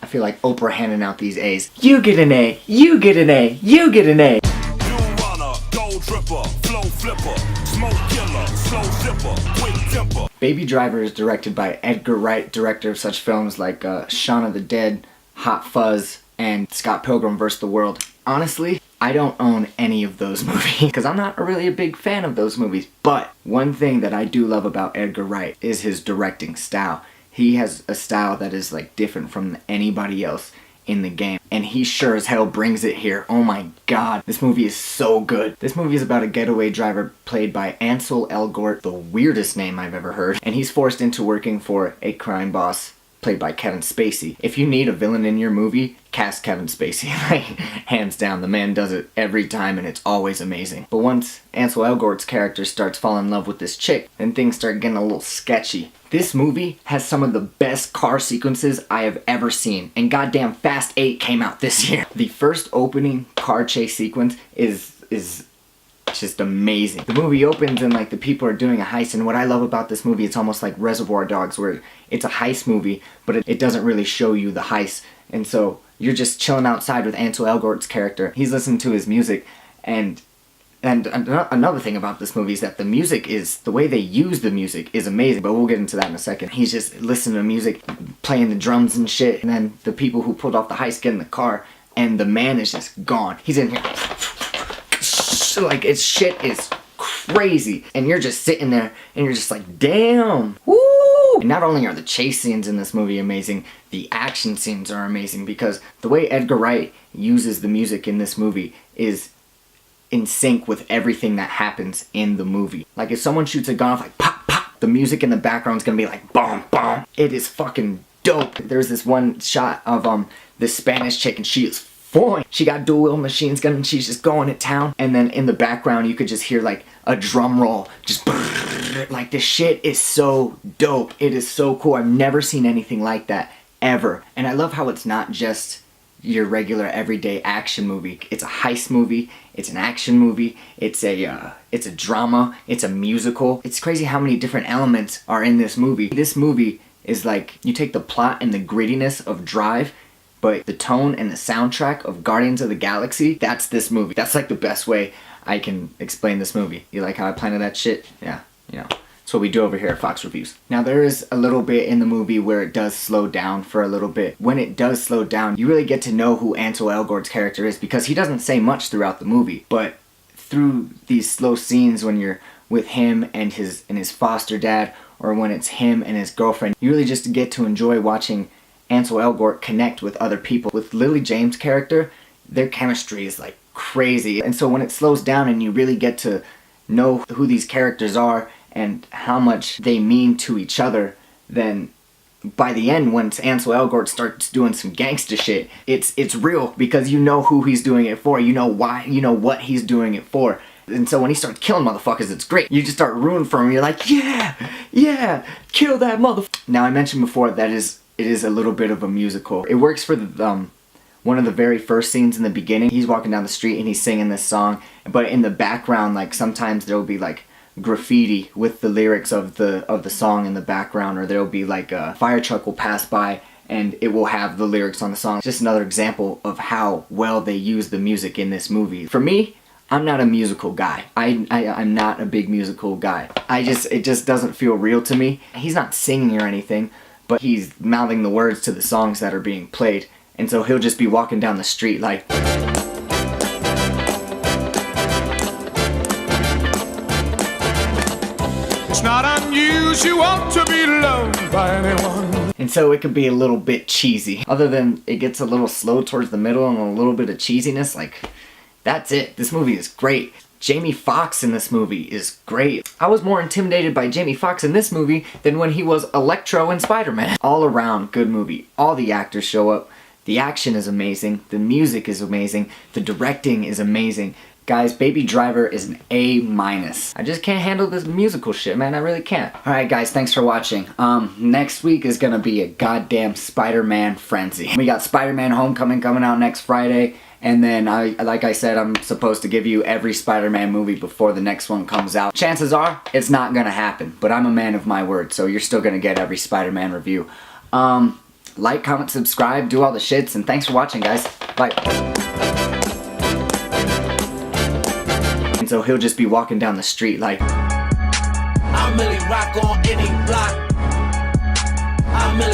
I feel like Oprah handing out these A's. You get an A, you get an A, you get an A. Baby Driver is directed by Edgar Wright, director of such films like Shaun of the Dead, Hot Fuzz, and Scott Pilgrim vs. the World. Honestly, I don't own any of those movies because I'm not really a big fan of those movies. But one thing that I do love about Edgar Wright is his directing style. He has a style that is like different from anybody else in the game, and he sure as hell brings it here. Oh my god, this movie is so good. This movie is about a getaway driver played by Ansel Elgort, the weirdest name I've ever heard, and he's forced into working for a crime boss played by Kevin Spacey. If you need a villain in your movie, cast Kevin Spacey. Like, hands down, the man does it every time and it's always amazing. But once Ansel Elgort's character starts falling in love with this chick, then things start getting a little sketchy. This movie has some of the best car sequences I have ever seen, and goddamn Fast 8 came out this year. The first opening car chase sequence is just amazing. The movie opens and like the people are doing a heist, and what I love about this movie, it's almost like Reservoir Dogs, where it's a heist movie, but it doesn't really show you the heist. And so you're just chilling outside with Ansel Elgort's character. He's listening to his music, and another thing about this movie is that the way they use the music is amazing, but we'll get into that in a second. He's just listening to music, playing the drums and shit, and then the people who pulled off the heist get in the car, and the man is just gone. He's in here, like, it's shit is crazy, and you're just sitting there, and you're just like, damn, woo! And not only are the chase scenes in this movie amazing, the action scenes are amazing, because the way Edgar Wright uses the music in this movie is in sync with everything that happens in the movie. Like, if someone shoots a gun off, like, pop, pop, the music in the background is gonna be like, bomb, bomb. It is fucking dope. There's this one shot of this Spanish chick, and she is fine. She got dual machine gun, and she's just going to town. And then in the background, you could just hear like a drum roll, just like, this shit is so dope. It is so cool. I've never seen anything like that ever. And I love how it's not just your regular everyday action movie. It's a heist movie, it's an action movie, it's a drama, it's a musical. It's crazy how many different elements are in this movie. This movie is like, you take the plot and the grittiness of Drive, but the tone and the soundtrack of Guardians of the Galaxy, that's this movie. That's like the best way I can explain this movie. You like how I planted that shit? Yeah, you know. That's what we do over here at Fox Reviews. Now, there is a little bit in the movie where it does slow down for a little bit. When it does slow down, you really get to know who Ansel Elgort's character is, because he doesn't say much throughout the movie. But through these slow scenes, when you're with him and his foster dad, or when it's him and his girlfriend, you really just get to enjoy watching Ansel Elgort connect with other people. With Lily James' character, their chemistry is like crazy. And so when it slows down and you really get to know who these characters are and how much they mean to each other, then by the end, once Ansel Elgort starts doing some gangsta shit, it's real, because you know who he's doing it for, you know why, you know what he's doing it for. And so when he starts killing motherfuckers, it's great. You just start rooting for him. You're like, yeah, kill that motherfucker. Now, I mentioned before that it is a little bit of a musical. It works for the one of the very first scenes in the beginning. He's walking down the street and he's singing this song, but in the background, like, sometimes there will be like graffiti with the lyrics of the song in the background, or there will be like a fire truck will pass by and it will have the lyrics on the song. Just another example of how well they use the music in this movie. For me, I'm not a musical guy. I'm not a big musical guy. It just doesn't feel real to me. He's not singing or anything, but he's mouthing the words to the songs that are being played. And so he'll just be walking down the street like, it's not unusual to be loved by anyone. And so it could be a little bit cheesy. Other than it gets a little slow towards the middle and a little bit of cheesiness, like, that's it. This movie is great. Jamie Foxx in this movie is great. I was more intimidated by Jamie Foxx in this movie than when he was Electro in Spider-Man. All around good movie. All the actors show up. The action is amazing. The music is amazing. The directing is amazing. Guys, Baby Driver is an A-. I just can't handle this musical shit, man. I really can't. Alright guys, thanks for watching. Next week is gonna be a goddamn Spider-Man frenzy. We got Spider-Man Homecoming coming out next Friday. And then, like I said, I'm supposed to give you every Spider-Man movie before the next one comes out. Chances are, it's not gonna happen. But I'm a man of my word, so you're still gonna get every Spider-Man review. like, comment, subscribe, do all the shits, and thanks for watching, guys. Bye. And so he'll just be walking down the street like, I really rock on any block. I really